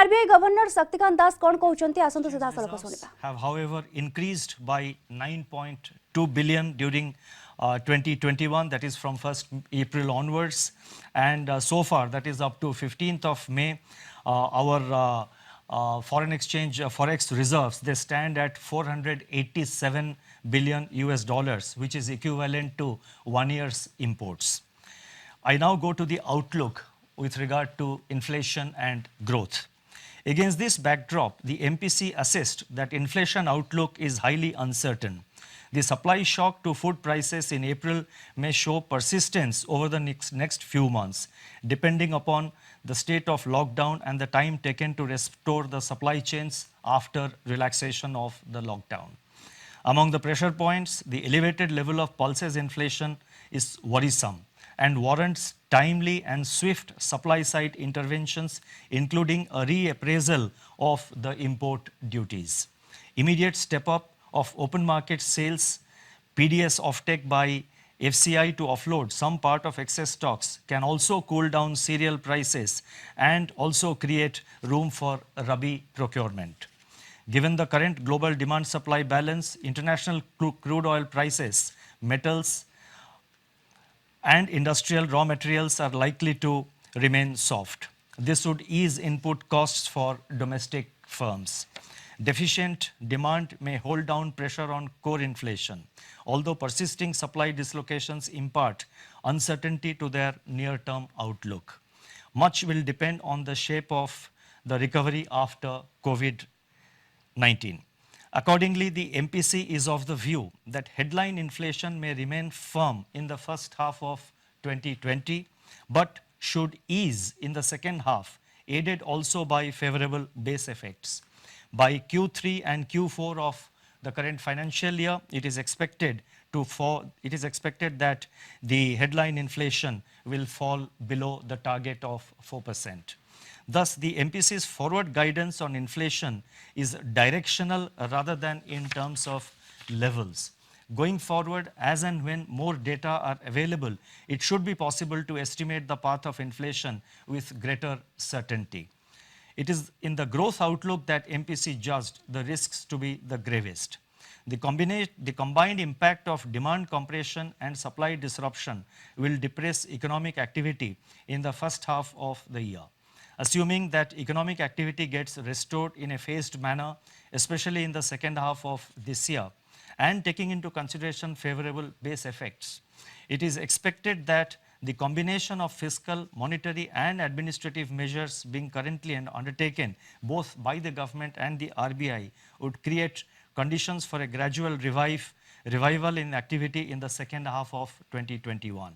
RBI governor Shaktikanta Das कौन कहते आसंतु सीधा सलख सुनिबा have however increased by 9.2 billion during 2021, that is from 1st April onwards, and so far, that is up to 15th of May, our foreign exchange forex reserves, they stand at 487 billion US dollars, which is equivalent to 1 year's imports. I now go to the outlook with regard to inflation and growth. Against this backdrop, the MPC assessed that inflation outlook is highly uncertain. The supply shock to food prices in April may show persistence over the next few months, depending upon the state of lockdown and the time taken to restore the supply chains after relaxation of the lockdown. Among the pressure points, the elevated level of pulses inflation is worrisome and warrants timely and swift supply-side interventions, including a reappraisal of the import duties. Immediate step-up of open market sales, PDS offtake by FCI to offload some part of excess stocks can also cool down cereal prices and also create room for Rabi procurement. Given the current global demand-supply balance, international crude oil prices, metals, and industrial raw materials are likely to remain soft. This would ease input costs for domestic firms. Deficient demand may hold down pressure on core inflation, although persisting supply dislocations impart uncertainty to their near-term outlook. Much will depend on the shape of the recovery after COVID-19. Accordingly, the MPC is of the view that headline inflation may remain firm in the first half of 2020, but should ease in the second half, aided also by favorable base effects. By Q3 and Q4 of the current financial year, it is expected that the headline inflation will fall below the target of 4%. Thus, the MPC's forward guidance on inflation is directional rather than in terms of levels. Going forward, as and when more data are available, it should be possible to estimate the path of inflation with greater certainty. It is in the growth outlook that MPC judged the risks to be the gravest. The combined impact of demand compression and supply disruption will depress economic activity in the first half of the year. Assuming that economic activity gets restored in a phased manner, especially in the second half of this year, and taking into consideration favorable base effects, it is expected that the combination of fiscal, monetary and administrative measures being currently undertaken both by the government and the RBI would create conditions for a gradual revival in activity in the second half of 2021.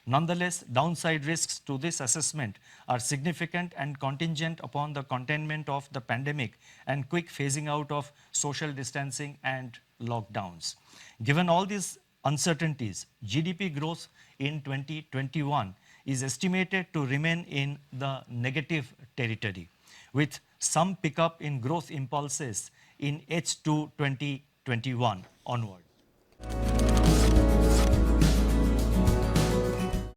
Nonetheless, downside risks to this assessment are significant and contingent upon the containment of the pandemic and quick phasing out of social distancing and lockdowns. Given all these uncertainties, GDP growth in 2021 is estimated to remain in the negative territory, with some pickup in growth impulses in H2 2021 onward.